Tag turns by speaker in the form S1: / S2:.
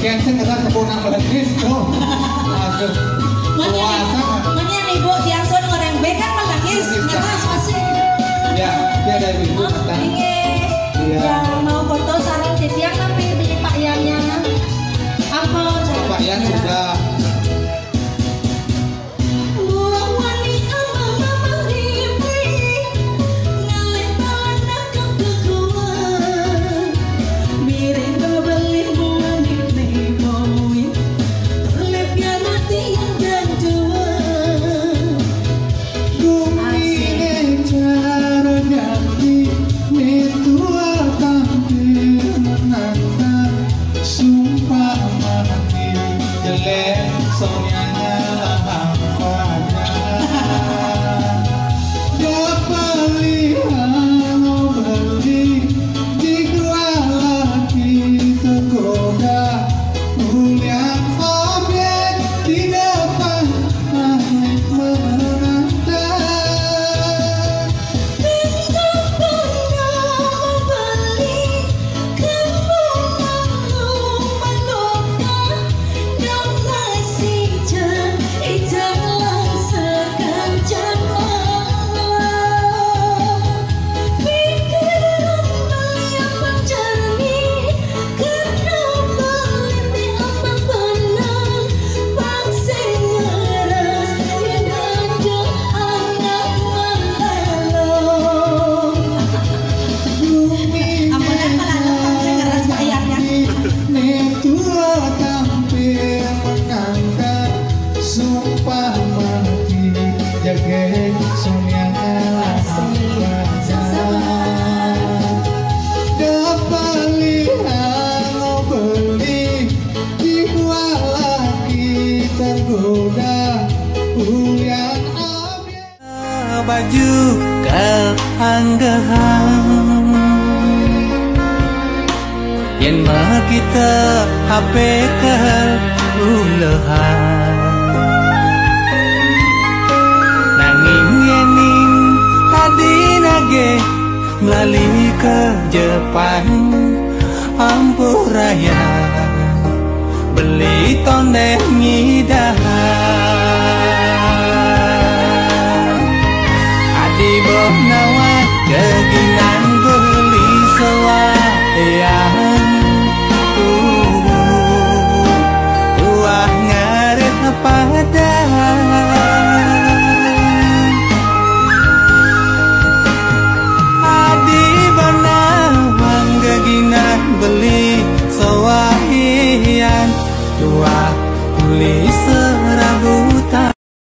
S1: Genseng kata kepunang melengkis tuh. Aduh. Puasa kan.
S2: Makanya nih Bu, yang son goreng bekan melengkis. Ngeras masih.
S1: Ya, dia dari ibu kata.
S2: Yang mau foto sarung titiang tapi di Pak Yangnya. Ampun.
S1: Pak Yang sudah.
S3: Baju kal anggahan yen mah kita HP kal ulehan nanging yening tadi nage melalui ke Jepang Ampuraya beli tonde ngidahan di Bonawa kegingan beli sewaian tuah ngaret padang di Bonawa kegingan beli sewaian tuah beli sewaian